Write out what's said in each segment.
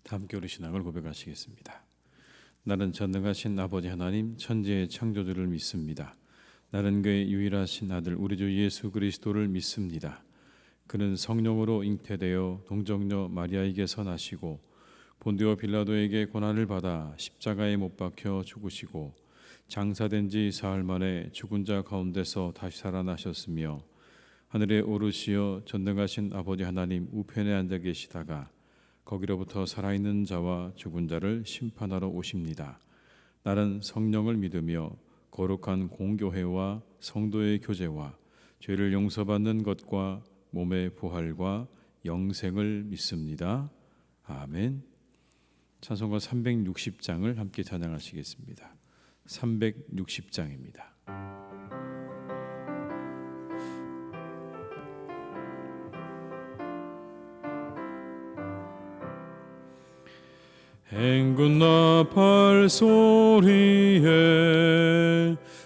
다 함께 우리 신앙을 고백하시겠습니다. 나는 전능하신 아버지 하나님 천지의 창조주를 믿습니다. 나는 그의 유일하신 아들 우리 주 예수 그리스도를 믿습니다. 그는 성령으로 잉태되어 동정녀 마리아에게서 나시고 본디오 빌라도에게 고난을 받아 십자가에 못 박혀 죽으시고 장사된 지 사흘 만에 죽은 자 가운데서 다시 살아나셨으며 하늘에 오르시어 전능하신 아버지 하나님 우편에 앉아 계시다가 거기로부터 살아있는 자와 죽은 자를 심판하러 오십니다. 나는 성령을 믿으며 거룩한 공교회와 성도의 교제와 죄를 용서받는 것과 몸의 부활과 영생을 믿습니다. 아멘. 찬송가 360장을 함께 찬양하시겠습니다. 360장입니다. 행군 나팔 소리에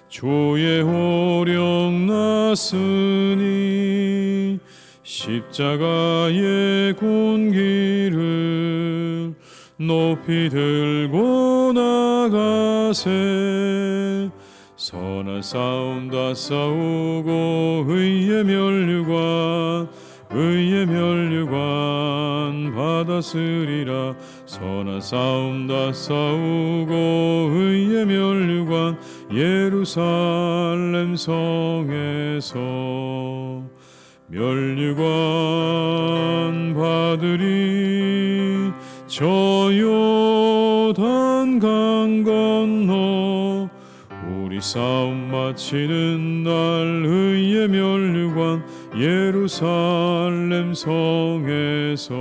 주의 호령 났으니 십자가의 군기를 높이 들고 나가세. 선한 싸움 다 싸우고 의의 멸류관 받았으리라. 선한 싸움 다 싸우고 의의 멸류관 예루살렘 성에서 멸류관 받으리. 저 요단 강 건너 우리 싸움 마치는 날 의의 멸류관 예루살렘 성에서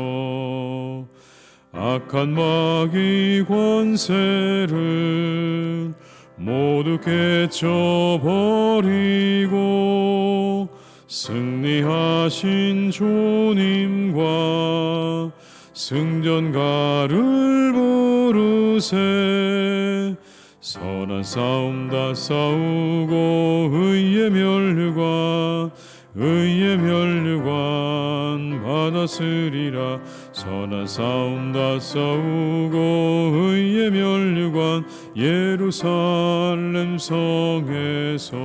악한 마귀 권세를 모두 깨쳐버리고 승리하신 주님과 승전가를 부르세. 선한 싸움 다 싸우고 의의 멸류관 받았으리라. 선한 싸움 다 싸우고 의의 멸류관 예루살렘 성에서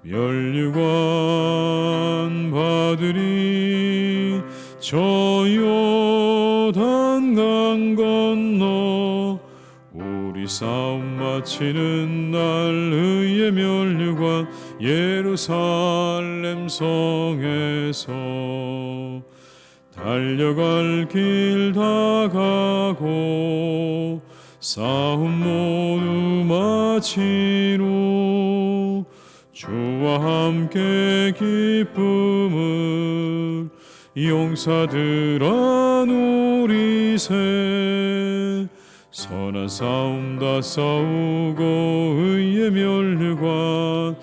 멸류관 받으리. 저 요단 강 건너 우리 싸움 마치는 날 의의 멸류관 예루살렘 성에서 달려갈 길 다 가고 싸움 모두 마치고 주와 함께 기쁨을 용사들아 누리세. 선한 싸움 다 싸우고 의의 멸류관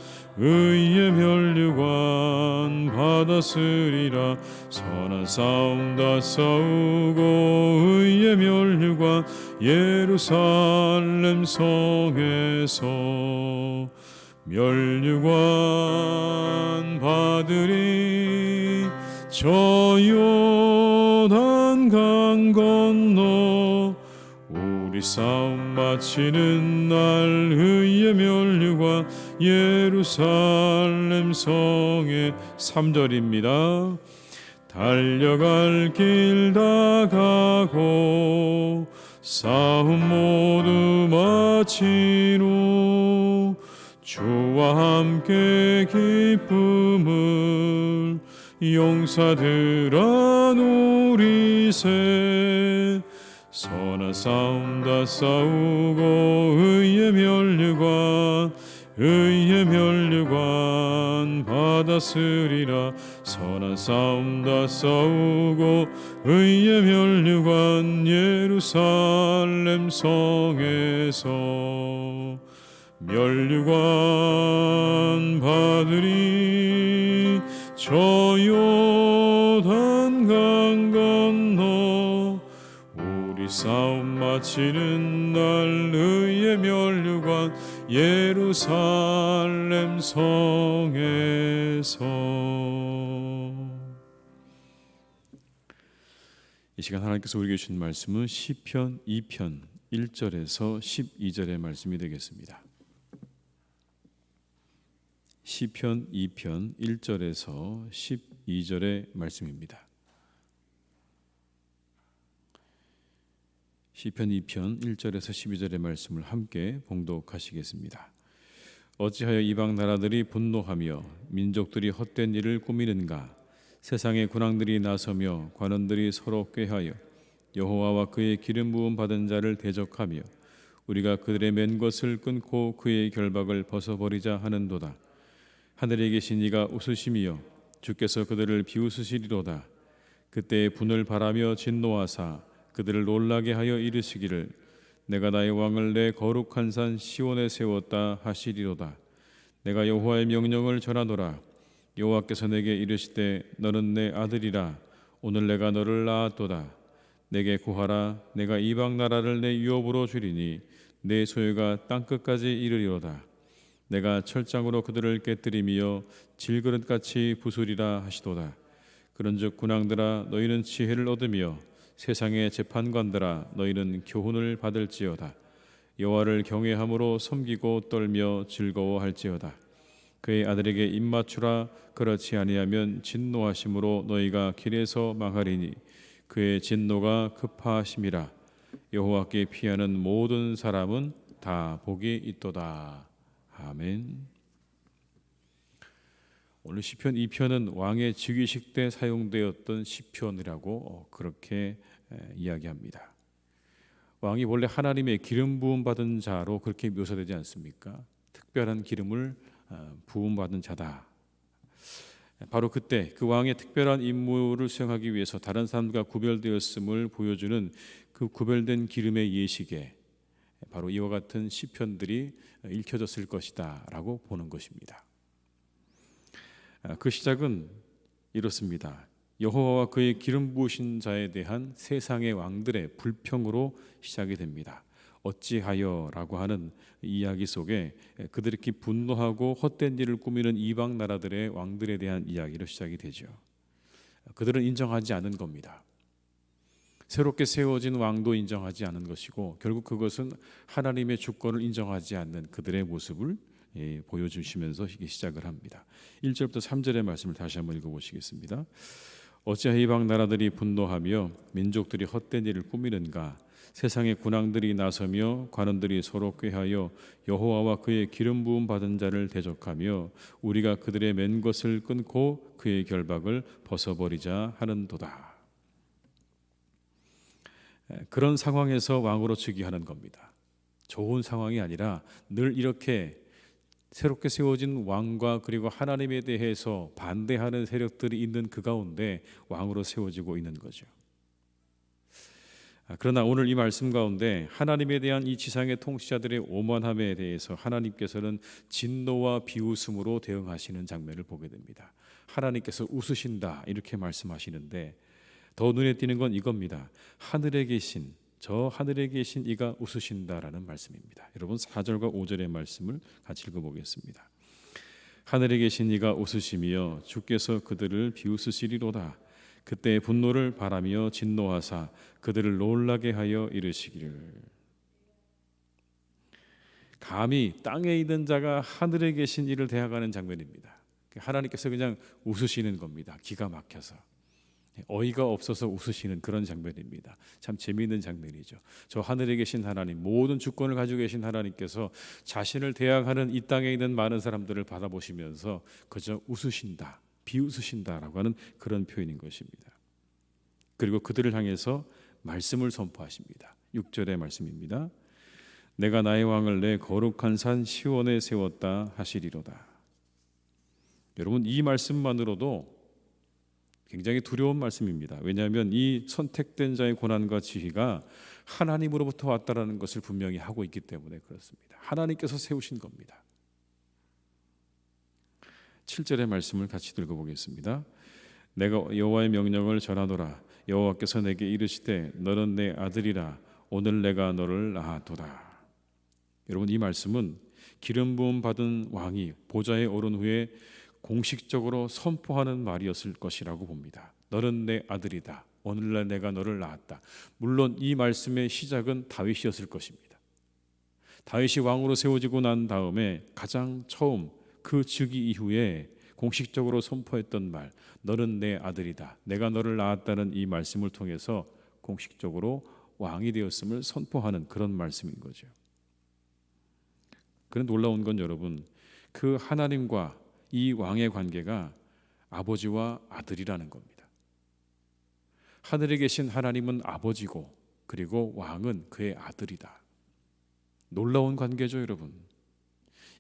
받았으리라. 선한 싸움 다 싸우고 의의 멸류관 예루살렘 성에서 멸류관 받으리. 저 요단 강 건너 우리 싸움 마치는 날 의의 멸류관 예루살렘 성에 3절입니다. 달려갈 길 다 가고 싸움 모두 마치고 주와 함께 기쁨을 용사들아 누리세. 선한 싸움 다 싸우고 의의 멸류관 받았으리라. 선한 싸움 다 싸우고 의의 멸류관 예루살렘 성에서 멸류관 받으리. 저 요단 강 건너 우리 싸움 마치는 날 의의 멸류관 예루살렘 성에서 이 시간 하나님께서 우리에게 주신 말씀은 시편 2편 1절에서 12절의 말씀이 되겠습니다. 시편 2편 1절에서 12절의 말씀입니다. 시편 2편 1절에서 12절의 말씀을 함께 봉독하시겠습니다. 어찌하여 이방 나라들이 분노하며 민족들이 헛된 일을 꾸미는가? 세상의 군왕들이 나서며 관원들이 서로 꾀하여 여호와와 그의 기름 부음 받은 자를 대적하며 우리가 그들의 맨 것을 끊고 그의 결박을 벗어버리자 하는도다. 하늘에 계신 이가 웃으시며 주께서 그들을 비웃으시리로다. 그때 분을 바라며 진노하사 그들을 놀라게 하여 이르시기를 내가 나의 왕을 내 거룩한 산 시온에 세웠다 하시리로다. 내가 여호와의 명령을 전하노라. 여호와께서 내게 이르시되 너는 내 아들이라. 오늘 내가 너를 낳았도다. 내게 구하라. 내가 이방 나라를 내 유업으로 주리니 내 소유가 땅끝까지 이르리로다. 내가 철장으로 그들을 깨뜨리며 질그릇같이 부수리라 하시도다. 그런즉 군왕들아 너희는 지혜를 얻으며 세상의 재판관들아 너희는 교훈을 받을지어다. 여호와를 경외함으로 섬기고 떨며 즐거워할지어다. 그의 아들에게 입맞추라. 그렇지 아니하면 진노하심으로 너희가 길에서 망하리니 그의 진노가 급하심이라. 여호와께 피하는 모든 사람은 다 복이 있도다. 아멘. 오늘 시편 2편은 왕의 즉위식 때 사용되었던 시편이라고 그렇게 이야기합니다. 왕이 원래 하나님의 기름 부음 받은 자로 그렇게 묘사되지 않습니까? 특별한 기름을 부음 받은 자다. 바로 그때 그 왕의 특별한 임무를 수행하기 위해서 다른 사람과 구별되었음을 보여주는 그 구별된 기름의 예식에 바로 이와 같은 시편들이 읽혀졌을 것이다라고 보는 것입니다. 그 시작은 이렇습니다. 여호와와 그의 기름 부으신 자에 대한 세상의 왕들의 불평으로 시작이 됩니다. 어찌하여라고 하는 이야기 속에 그들이 분노하고 헛된 일을 꾸미는 이방 나라들의 왕들에 대한 이야기로 시작이 되죠. 그들은 인정하지 않은 겁니다. 새롭게 세워진 왕도 인정하지 않은 것이고 결국 그것은 하나님의 주권을 인정하지 않는 그들의 모습을 보여주시면서 시작을 합니다. 1절부터 3절의 말씀을 다시 한번 읽어보시겠습니다. 어찌하여 이방 나라들이 분노하며 민족들이 헛된 일을 꾸미는가? 세상의 군왕들이 나서며 관원들이 서로 꾀하여 여호와와 그의 기름 부음 받은 자를 대적하며 우리가 그들의 맨 것을 끊고 그의 결박을 벗어버리자 하는도다. 그런 상황에서 왕으로 즉위하는 겁니다. 좋은 상황이 아니라 늘 이렇게 새롭게 세워진 왕과 그리고 하나님에 대해서 반대하는 세력들이 있는 그 가운데 왕으로 세워지고 있는 거죠. 그러나 오늘 이 말씀 가운데 하나님에 대한 이 지상의 통치자들의 오만함에 대해서 하나님께서는 진노와 비웃음으로 대응하시는 장면을 보게 됩니다. 하나님께서 웃으신다 이렇게 말씀하시는데 더 눈에 띄는 건 이겁니다. 하늘에 계신 이가 웃으신다라는 말씀입니다. 여러분 4절과 5절의 말씀을 같이 읽어보겠습니다. 하늘에 계신 이가 웃으시며 주께서 그들을 비웃으시리로다. 그때 분노를 바라며 진노하사 그들을 놀라게 하여 이르시기를. 감히 땅에 있는 자가 하늘에 계신 이를 대하가는 장면입니다. 하나님께서 그냥 웃으시는 겁니다. 기가 막혀서 어이가 없어서 웃으시는 그런 장면입니다. 참 재미있는 장면이죠. 저 하늘에 계신 하나님, 모든 주권을 가지고 계신 하나님께서 자신을 대항하는 이 땅에 있는 많은 사람들을 바라보시면서 그저 웃으신다, 비웃으신다라고 하는 그런 표현인 것입니다. 그리고 그들을 향해서 말씀을 선포하십니다. 6절의 말씀입니다. 내가 나의 왕을 내 거룩한 산 시온에 세웠다 하시리로다. 여러분 이 말씀만으로도 굉장히 두려운 말씀입니다. 왜냐하면 이 선택된 자의 고난과 지혜가 하나님으로부터 왔다라는 것을 분명히 하고 있기 때문에 그렇습니다. 하나님께서 세우신 겁니다. 7절의 말씀을 같이 읽어보겠습니다. 내가 여호와의 명령을 전하노라. 여호와께서 내게 이르시되 너는 내 아들이라. 오늘 내가 너를 낳았도다. 여러분 이 말씀은 기름 부음 받은 왕이 보좌에 오른 후에 공식적으로 선포하는 말이었을 것이라고 봅니다. 너는 내 아들이다. 오늘날 내가 너를 낳았다. 물론 이 말씀의 시작은 다윗이었을 것입니다. 다윗이 왕으로 세워지고 난 다음에 가장 처음 그 즉위 이후에 공식적으로 선포했던 말, 너는 내 아들이다, 내가 너를 낳았다는 이 말씀을 통해서 공식적으로 왕이 되었음을 선포하는 그런 말씀인 거죠. 그런 놀라운 건 여러분, 그 하나님과 이 왕의 관계가 아버지와 아들이라는 겁니다. 하늘에 계신 하나님은 아버지고 그리고 왕은 그의 아들이다. 놀라운 관계죠, 여러분.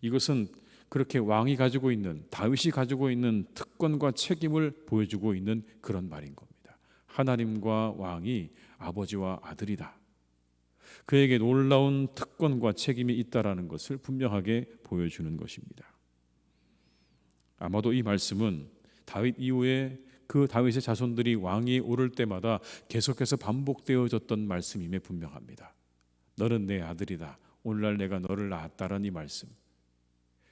이것은 그렇게 왕이 가지고 있는, 다윗이 가지고 있는 특권과 책임을 보여주고 있는 그런 말인 겁니다. 하나님과 왕이 아버지와 아들이다. 그에게 놀라운 특권과 책임이 있다라는 것을 분명하게 보여주는 것입니다. 아마도 이 말씀은 다윗 이후에 그 다윗의 자손들이 왕이 오를 때마다 계속해서 반복되어졌던 말씀임에 분명합니다. 너는 내 아들이다. 오늘날 내가 너를 낳았다라는 이 말씀.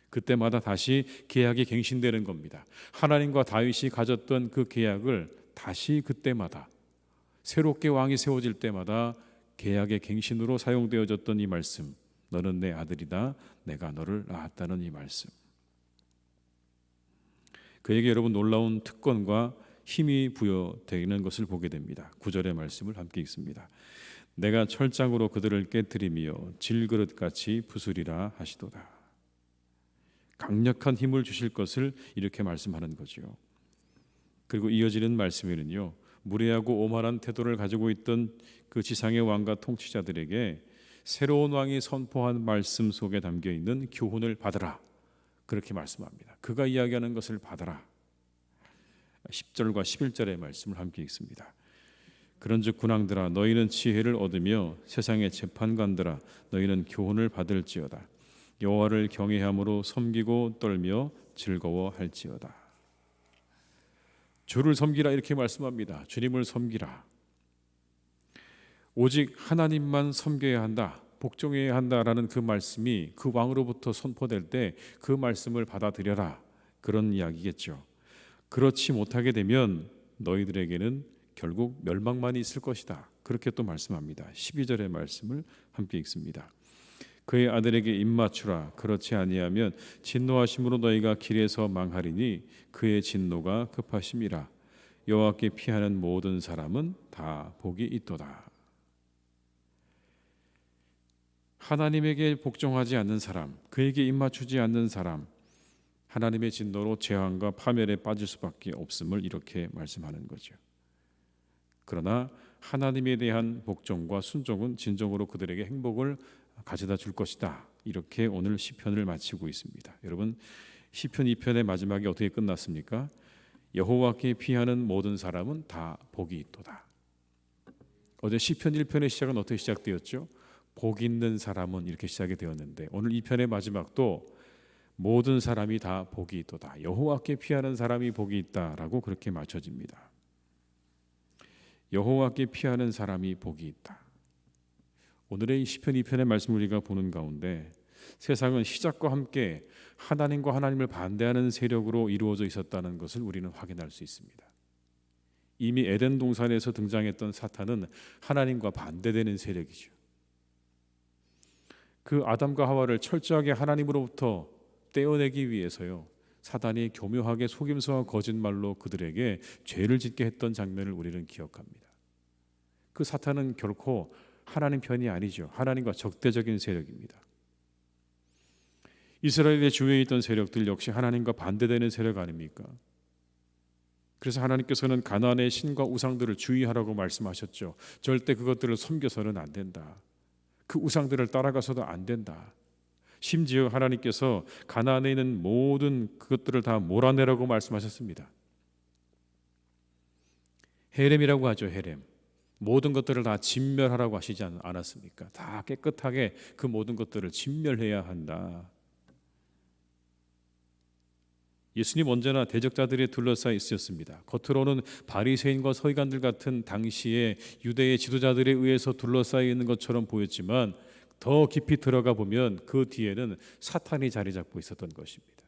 그때마다 다시 계약이 갱신되는 겁니다. 하나님과 다윗이 가졌던 그 계약을 다시 그때마다 새롭게 왕이 세워질 때마다 계약의 갱신으로 사용되어졌던 이 말씀, 너는 내 아들이다, 내가 너를 낳았다는 이 말씀. 그에게 여러분 놀라운 특권과 힘이 부여되는 것을 보게 됩니다. 9절의 말씀을 함께 읽습니다. 내가 철장으로 그들을 깨뜨리며 질그릇같이 부수리라 하시도다. 강력한 힘을 주실 것을 이렇게 말씀하는 거죠. 그리고 이어지는 말씀에는요, 무례하고 오만한 태도를 가지고 있던 그 지상의 왕과 통치자들에게 새로운 왕이 선포한 말씀 속에 담겨 있는 교훈을 받으라, 그렇게 말씀합니다. 그가 이야기하는 것을 받아라. 10절과 11절의 말씀을 함께 읽습니다. 그런즉 군왕들아, 너희는 지혜를 얻으며 세상의 재판관들아, 너희는 교훈을 받을지어다. 여호와를 경외함으로 섬기고 떨며 즐거워할지어다. 주를 섬기라, 이렇게 말씀합니다. 주님을 섬기라. 오직 하나님만 섬겨야 한다, 복종해야 한다라는 그 말씀이 그 왕으로부터 선포될 때 그 말씀을 받아들여라, 그런 이야기겠죠. 그렇지 못하게 되면 너희들에게는 결국 멸망만이 있을 것이다, 그렇게 또 말씀합니다. 12절의 말씀을 함께 읽습니다. 그의 아들에게 입맞추라. 그렇지 아니하면 진노하심으로 너희가 길에서 망하리니 그의 진노가 급하심이라. 여호와께 피하는 모든 사람은 다 복이 있도다. 하나님에게 복종하지 않는 사람, 그에게 입맞추지 않는 사람, 하나님의 진노로 재앙과 파멸에 빠질 수밖에 없음을 이렇게 말씀하는 거죠. 그러나 하나님에 대한 복종과 순종은 진정으로 그들에게 행복을 가져다 줄 것이다, 이렇게 오늘 시편을 마치고 있습니다. 여러분, 시편 2편의 마지막이 어떻게 끝났습니까? 여호와께 피하는 모든 사람은 다 복이 있도다. 어제 시편 1편의 시작은 어떻게 시작되었죠? 복 있는 사람은, 이렇게 시작이 되었는데 오늘 2편의 마지막도 모든 사람이 다 복이 있도다, 여호와께 피하는 사람이 복이 있다라고 그렇게 맞춰집니다. 여호와께 피하는 사람이 복이 있다. 오늘의 이 시편 2편의 말씀을 우리가 보는 가운데 세상은 시작과 함께 하나님과 하나님을 반대하는 세력으로 이루어져 있었다는 것을 우리는 확인할 수 있습니다. 이미 에덴 동산에서 등장했던 사탄은 하나님과 반대되는 세력이죠. 그 아담과 하와를 철저하게 하나님으로부터 떼어내기 위해서요, 사단이 교묘하게 속임수와 거짓말로 그들에게 죄를 짓게 했던 장면을 우리는 기억합니다. 그 사탄은 결코 하나님 편이 아니죠. 하나님과 적대적인 세력입니다. 이스라엘의 주위에 있던 세력들 역시 하나님과 반대되는 세력 아닙니까? 그래서 하나님께서는 가나안의 신과 우상들을 주의하라고 말씀하셨죠. 절대 그것들을 섬겨서는 안 된다. 그 우상들을 따라가서도 안 된다. 심지어 하나님께서 가나안에 있는 모든 그것들을 다 몰아내라고 말씀하셨습니다. 헤렘이라고 하죠. 헤렘. 모든 것들을 다 진멸하라고 하시지 않았습니까? 다 깨끗하게 그 모든 것들을 진멸해야 한다. 예수님 언제나 대적자들에 둘러싸여 있었습니다. 겉으로는 바리새인과 서기관들 같은 당시의 유대의 지도자들에 의해서 둘러싸여 있는 것처럼 보였지만 더 깊이 들어가 보면 그 뒤에는 사탄이 자리 잡고 있었던 것입니다.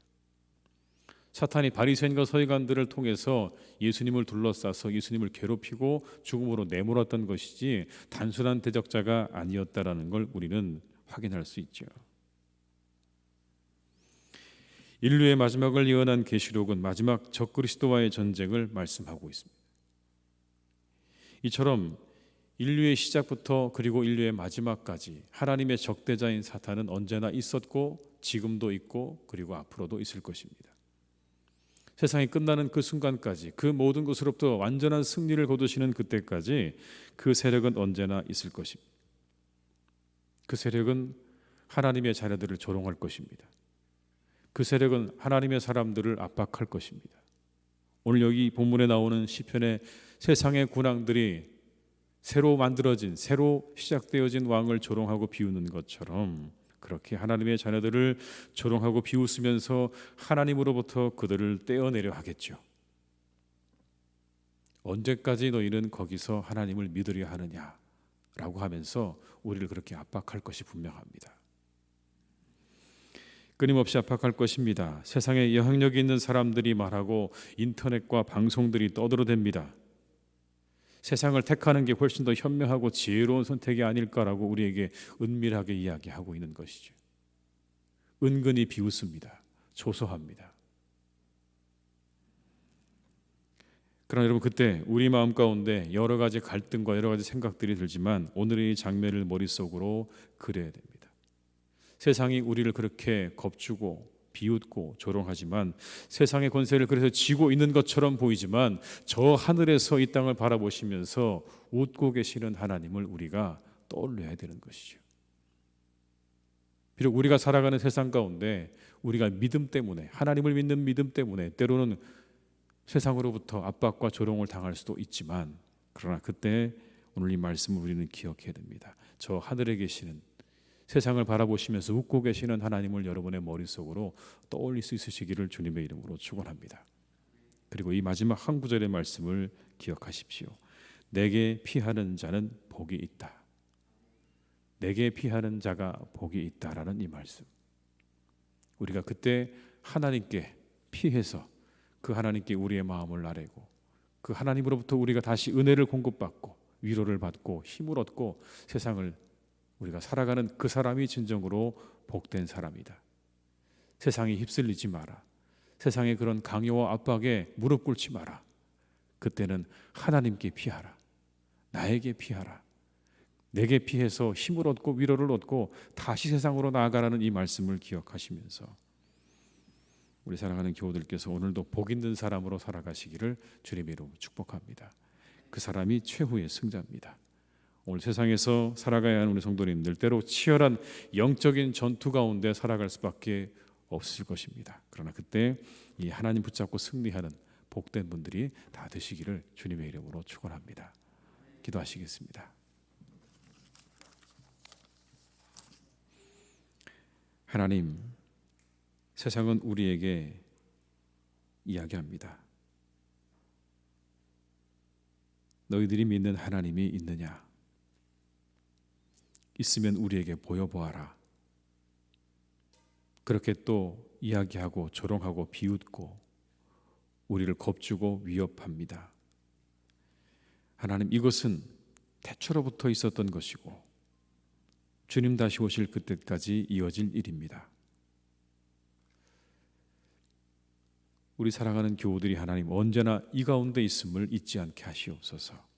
사탄이 바리새인과 서기관들을 통해서 예수님을 둘러싸서 예수님을 괴롭히고 죽음으로 내몰았던 것이지 단순한 대적자가 아니었다라는 걸 우리는 확인할 수 있죠. 인류의 마지막을 예언한 계시록은 마지막 적그리스도와의 전쟁을 말씀하고 있습니다. 이처럼 인류의 시작부터 그리고 인류의 마지막까지 하나님의 적대자인 사탄은 언제나 있었고 지금도 있고 그리고 앞으로도 있을 것입니다. 세상이 끝나는 그 순간까지 그 모든 것으로부터 완전한 승리를 거두시는 그때까지 그 세력은 언제나 있을 것입니다. 그 세력은 하나님의 자녀들을 조롱할 것입니다. 그 세력은 하나님의 사람들을 압박할 것입니다. 오늘 여기 본문에 나오는 시편의 세상의 군왕들이 새로 만들어진 새로 시작되어진 왕을 조롱하고 비우는 것처럼 그렇게 하나님의 자녀들을 조롱하고 비웃으면서 하나님으로부터 그들을 떼어내려 하겠죠. 언제까지 너희는 거기서 하나님을 믿으려 하느냐라고 하면서 우리를 그렇게 압박할 것이 분명합니다. 끊임없이 압박할 것입니다. 세상에 영향력이 있는 사람들이 말하고 인터넷과 방송들이 떠들어댑니다. 세상을 택하는 게 훨씬 더 현명하고 지혜로운 선택이 아닐까라고 우리에게 은밀하게 이야기하고 있는 것이죠. 은근히 비웃습니다. 조소합니다. 그러나 여러분, 그때 우리 마음 가운데 여러 가지 갈등과 여러 가지 생각들이 들지만 오늘의 이 장면을 머릿속으로 그려야 됩니다. 세상이 우리를 그렇게 겁주고 비웃고 조롱하지만 세상의 권세를 그래서 쥐고 있는 것처럼 보이지만 저 하늘에서 이 땅을 바라보시면서 웃고 계시는 하나님을 우리가 떠올려야 되는 것이죠. 비록 우리가 살아가는 세상 가운데 우리가 믿음 때문에, 하나님을 믿는 믿음 때문에 때로는 세상으로부터 압박과 조롱을 당할 수도 있지만, 그러나 그때 오늘 이 말씀을 우리는 기억해야 됩니다. 저 하늘에 계시는, 세상을 바라보시면서 웃고 계시는 하나님을 여러분의 머릿속으로 떠올릴 수 있으시기를 주님의 이름으로 축원합니다. 그리고 이 마지막 한 구절의 말씀을 기억하십시오. 내게 피하는 자는 복이 있다. 내게 피하는 자가 복이 있다라는 이 말씀. 우리가 그때 하나님께 피해서 그 하나님께 우리의 마음을 나래고 그 하나님으로부터 우리가 다시 은혜를 공급받고 위로를 받고 힘을 얻고 세상을 우리가 살아가는 그 사람이 진정으로 복된 사람이다. 세상에 휩쓸리지 마라. 세상의 그런 강요와 압박에 무릎 꿇지 마라. 그때는 하나님께 피하라. 나에게 피하라. 내게 피해서 힘을 얻고 위로를 얻고 다시 세상으로 나아가라는 이 말씀을 기억하시면서 우리 사랑하는 교우들께서 오늘도 복 있는 사람으로 살아가시기를 주님의 이름으로 축복합니다. 그 사람이 최후의 승자입니다. 오늘 세상에서 살아가야 하는 우리 성도님들, 때로 치열한 영적인 전투 가운데 살아갈 수밖에 없을 것입니다. 그러나 그때 이 하나님 붙잡고 승리하는 복된 분들이 다 되시기를 주님의 이름으로 축원합니다. 기도하시겠습니다. 하나님, 세상은 우리에게 이야기합니다. 너희들이 믿는 하나님이 있느냐? 있으면 우리에게 보여보아라. 그렇게 또 이야기하고 조롱하고 비웃고 우리를 겁주고 위협합니다. 하나님, 이것은 태초로부터 있었던 것이고 주님 다시 오실 그때까지 이어질 일입니다. 우리 사랑하는 교우들이 하나님 언제나 이 가운데 있음을 잊지 않게 하시옵소서.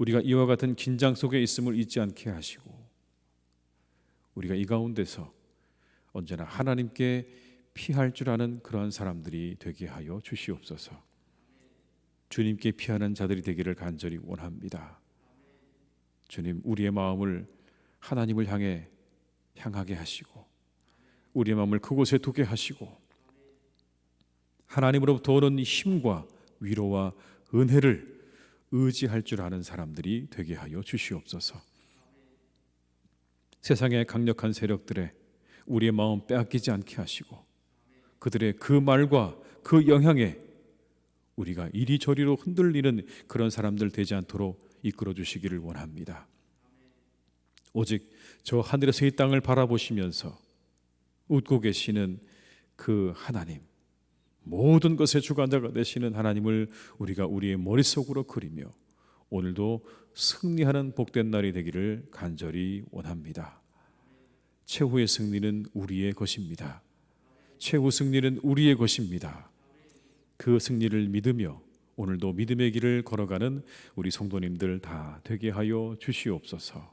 우리가 이와 같은 긴장 속에 있음을 잊지 않게 하시고 우리가 이 가운데서 언제나 하나님께 피할 줄 아는 그러한 사람들이 되게 하여 주시옵소서. 주님께 피하는 자들이 되기를 간절히 원합니다. 주님, 우리의 마음을 하나님을 향하게 하시고 우리의 마음을 그곳에 두게 하시고 하나님으로부터 오는 힘과 위로와 은혜를 의지할 줄 아는 사람들이 되게 하여 주시옵소서. 세상의 강력한 세력들에 우리의 마음 빼앗기지 않게 하시고 그들의 그 말과 그 영향에 우리가 이리저리로 흔들리는 그런 사람들 되지 않도록 이끌어 주시기를 원합니다. 오직 저 하늘에서 이 땅을 바라보시면서 웃고 계시는 그 하나님, 모든 것의 주관자가 되시는 하나님을 우리가 우리의 머릿속으로 그리며 오늘도 승리하는 복된 날이 되기를 간절히 원합니다. 최후의 승리는 우리의 것입니다. 최후 승리는 우리의 것입니다. 그 승리를 믿으며 오늘도 믿음의 길을 걸어가는 우리 성도님들 다 되게 하여 주시옵소서.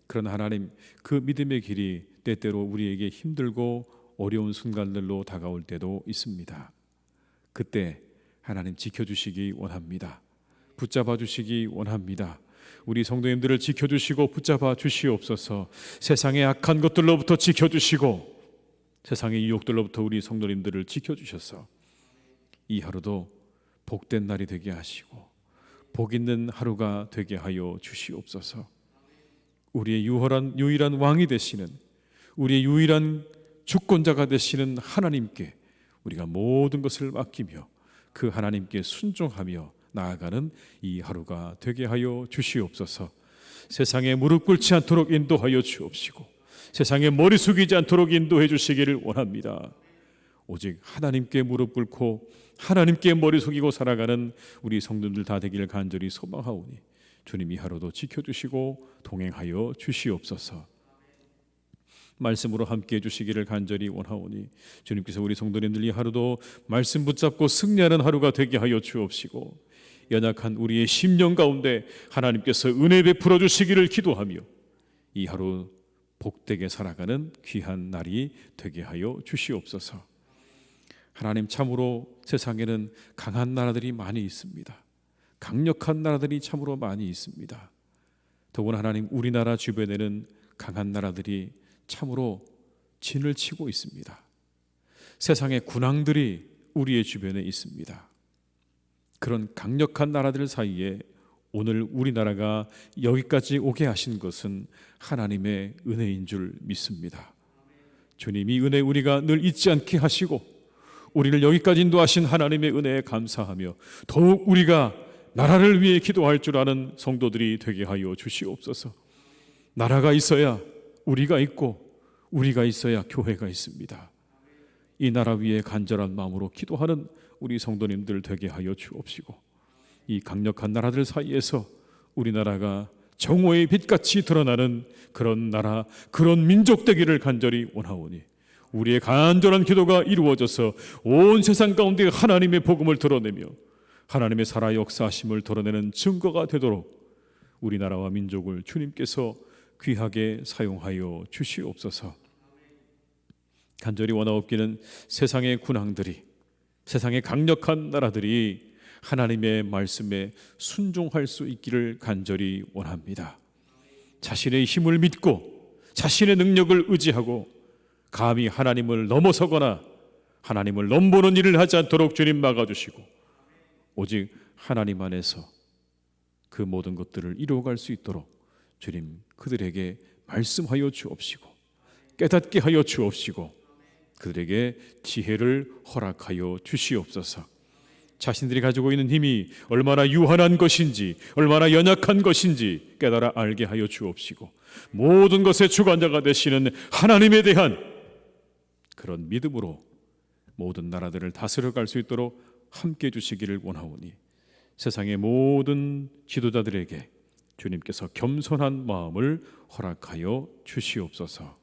그러나 하나님, 그 믿음의 길이 때때로 우리에게 힘들고 어려운 순간들로 다가올 때도 있습니다. 그때 하나님 지켜주시기 원합니다. 붙잡아 주시기 원합니다. 우리 성도님들을 지켜주시고 붙잡아 주시옵소서. 세상의 악한 것들로부터 지켜주시고 세상의 유혹들로부터 우리 성도님들을 지켜주셔서 이 하루도 복된 날이 되게 하시고 복 있는 하루가 되게 하여 주시옵소서. 우리의 유일한 왕이 되시는, 우리의 유일한 주권자가 되시는 하나님께 우리가 모든 것을 맡기며 그 하나님께 순종하며 나아가는 이 하루가 되게 하여 주시옵소서. 세상에 무릎 꿇지 않도록 인도하여 주옵시고 세상에 머리 숙이지 않도록 인도해 주시기를 원합니다. 오직 하나님께 무릎 꿇고 하나님께 머리 숙이고 살아가는 우리 성도들 다 되기를 간절히 소망하오니 주님이 하루도 지켜주시고 동행하여 주시옵소서. 말씀으로 함께해 주시기를 간절히 원하오니 주님께서 우리 성도님들 이 하루도 말씀 붙잡고 승리하는 하루가 되게 하여 주옵시고 연약한 우리의 심령 가운데 하나님께서 은혜 베풀어 주시기를 기도하며 이 하루 복되게 살아가는 귀한 날이 되게 하여 주시옵소서. 하나님, 참으로 세상에는 강한 나라들이 많이 있습니다. 강력한 나라들이 참으로 많이 있습니다. 더구나 하나님, 우리나라 주변에는 강한 나라들이 참으로 진을 치고 있습니다. 세상의 군왕들이 우리의 주변에 있습니다. 그런 강력한 나라들 사이에 오늘 우리나라가 여기까지 오게 하신 것은 하나님의 은혜인 줄 믿습니다. 주님이 은혜 우리가 늘 잊지 않게 하시고 우리를 여기까지 인도하신 하나님의 은혜에 감사하며 더욱 우리가 나라를 위해 기도할 줄 아는 성도들이 되게 하여 주시옵소서. 나라가 있어야 우리가 있고 우리가 있어야 교회가 있습니다. 이 나라 위에 간절한 마음으로 기도하는 우리 성도님들 되게 하여 주옵시고 이 강력한 나라들 사이에서 우리나라가 정오의 빛같이 드러나는 그런 나라, 그런 민족 되기를 간절히 원하오니 우리의 간절한 기도가 이루어져서 온 세상 가운데 하나님의 복음을 드러내며 하나님의 살아 역사하심을 드러내는 증거가 되도록 우리나라와 민족을 주님께서 귀하게 사용하여 주시옵소서. 간절히 원하옵기는 세상의 군왕들이, 세상의 강력한 나라들이 하나님의 말씀에 순종할 수 있기를 간절히 원합니다. 자신의 힘을 믿고 자신의 능력을 의지하고 감히 하나님을 넘어서거나 하나님을 넘보는 일을 하지 않도록 주님 막아주시고 오직 하나님 안에서 그 모든 것들을 이루어갈 수 있도록 주님 그들에게 말씀하여 주옵시고 깨닫게 하여 주옵시고 그들에게 지혜를 허락하여 주시옵소서. 자신들이 가지고 있는 힘이 얼마나 유한한 것인지 얼마나 연약한 것인지 깨달아 알게 하여 주옵시고 모든 것의 주관자가 되시는 하나님에 대한 그런 믿음으로 모든 나라들을 다스려갈 수 있도록 함께 해주시기를 원하오니 세상의 모든 지도자들에게 주님께서 겸손한 마음을 허락하여 주시옵소서.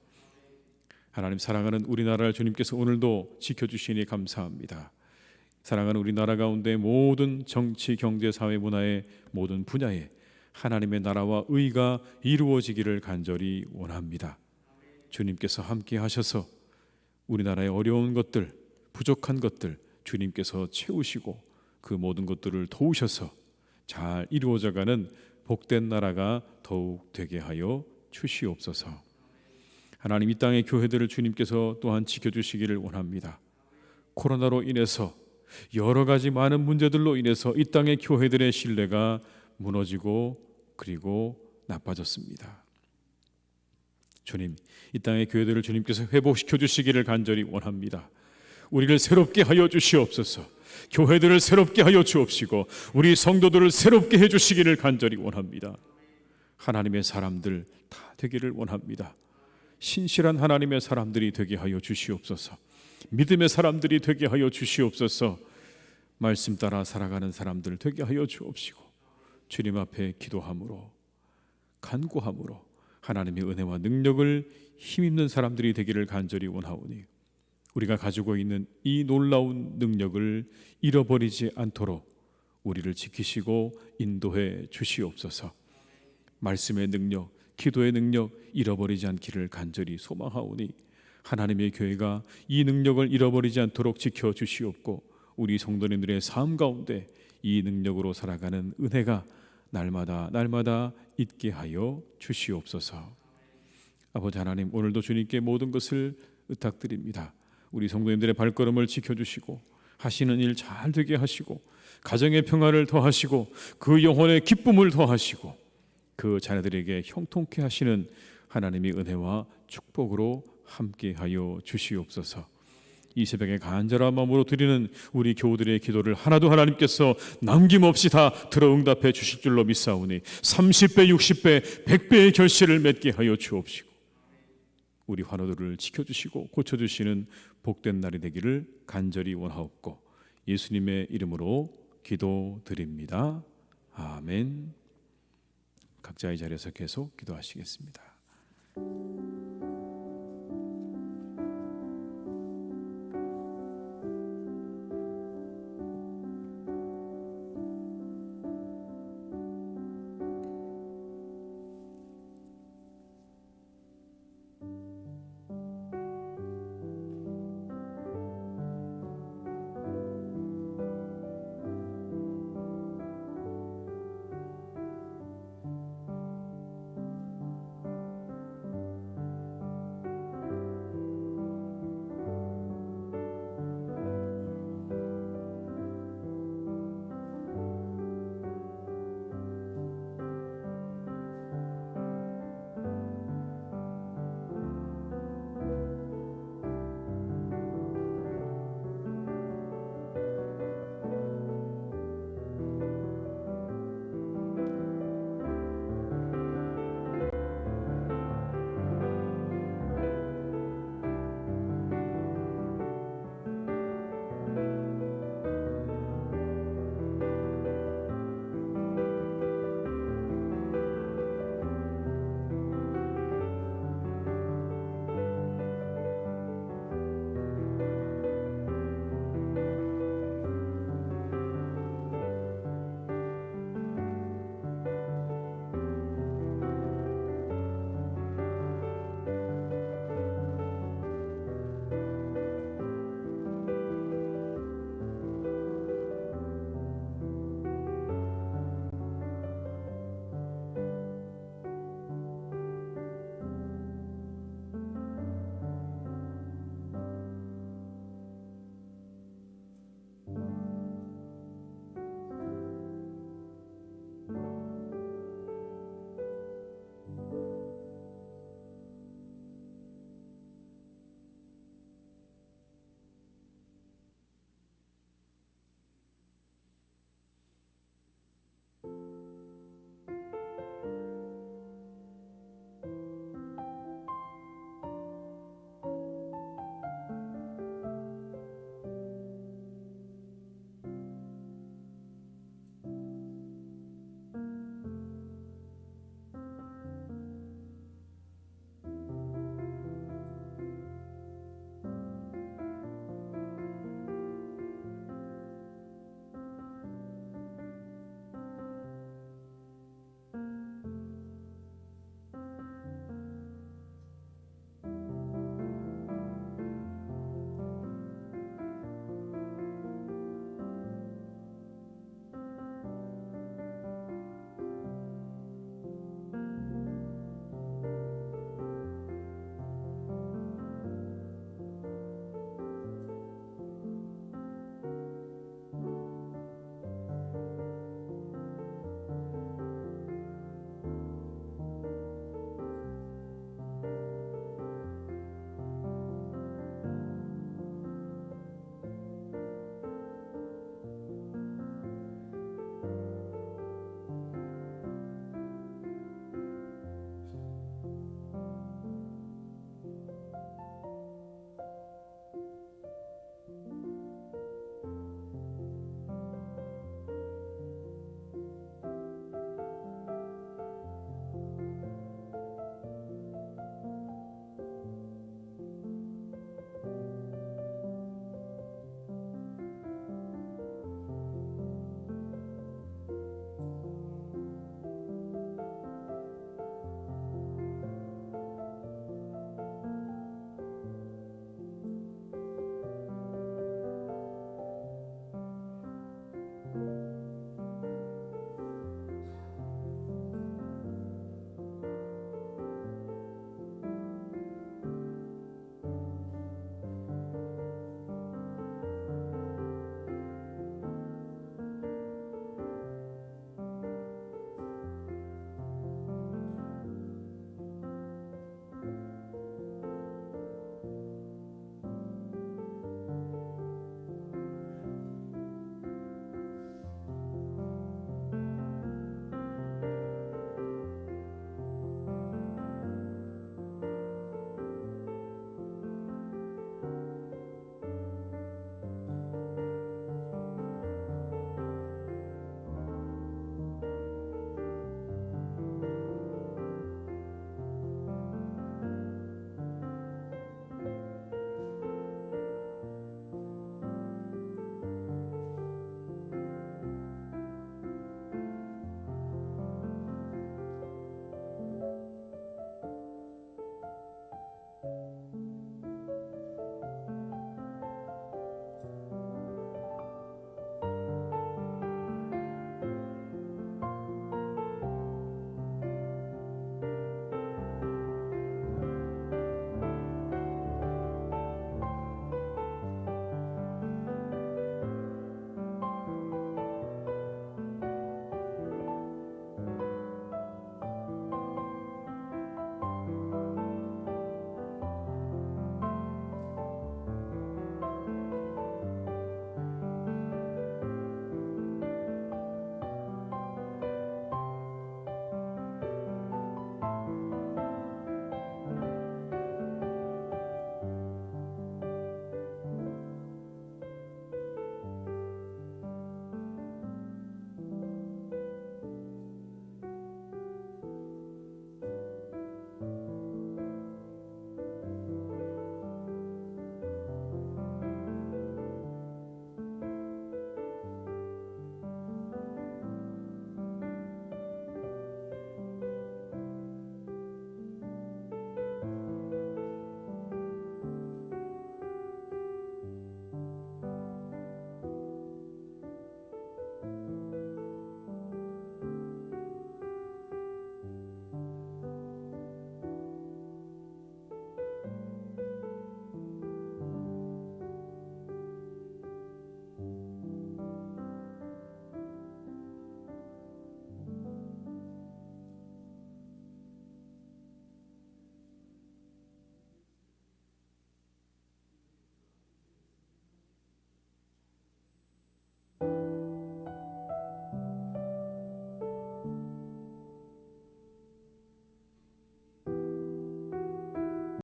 하나님, 사랑하는 우리나라를 주님께서 오늘도 지켜주시니 감사합니다. 사랑하는 우리나라 가운데 모든 정치, 경제, 사회, 문화의 모든 분야에 하나님의 나라와 의가 이루어지기를 간절히 원합니다. 주님께서 함께 하셔서 우리나라의 어려운 것들, 부족한 것들 주님께서 채우시고 그 모든 것들을 도우셔서 잘 이루어져가는 복된 나라가 더욱 되게 하여 주시옵소서. 하나님, 이 땅의 교회들을 주님께서 또한 지켜주시기를 원합니다. 코로나로 인해서 여러 가지 많은 문제들로 인해서 이 땅의 교회들의 신뢰가 무너지고 그리고 나빠졌습니다. 주님, 이 땅의 교회들을 주님께서 회복시켜 주시기를 간절히 원합니다. 우리를 새롭게 하여 주시옵소서. 교회들을 새롭게 하여 주옵시고 우리 성도들을 새롭게 해주시기를 간절히 원합니다. 하나님의 사람들 다 되기를 원합니다. 신실한 하나님의 사람들이 되게 하여 주시옵소서. 믿음의 사람들이 되게 하여 주시옵소서. 말씀 따라 살아가는 사람들 되게 하여 주옵시고, 주님 앞에 기도함으로 간구함으로 하나님의 은혜와 능력을 힘입는 사람들이 되기를 간절히 원하오니, 우리가 가지고 있는 이 놀라운 능력을 잃어버리지 않도록 우리를 지키시고 인도해 주시옵소서. 말씀의 능력, 기도의 능력 잃어버리지 않기를 간절히 소망하오니, 하나님의 교회가 이 능력을 잃어버리지 않도록 지켜주시옵고, 우리 성도님들의 삶 가운데 이 능력으로 살아가는 은혜가 날마다 있게 하여 주시옵소서. 아버지 하나님, 오늘도 주님께 모든 것을 의탁드립니다. 우리 성도님들의 발걸음을 지켜주시고 하시는 일 잘 되게 하시고, 가정의 평화를 더하시고 그 영혼의 기쁨을 더하시고 그 자녀들에게 형통케 하시는 하나님의 은혜와 축복으로 함께하여 주시옵소서. 이 새벽에 간절한 마음으로 드리는 우리 교우들의 기도를 하나도 하나님께서 남김없이 다 들어 응답해 주실 줄로 믿사오니 30배, 60배, 100배의 결실을 맺게 하여 주옵시고, 우리 환우들을 지켜주시고 고쳐주시는 복된 날이 되기를 간절히 원하옵고, 예수님의 이름으로 기도드립니다. 아멘. 각자의 자리에서 계속 기도하시겠습니다.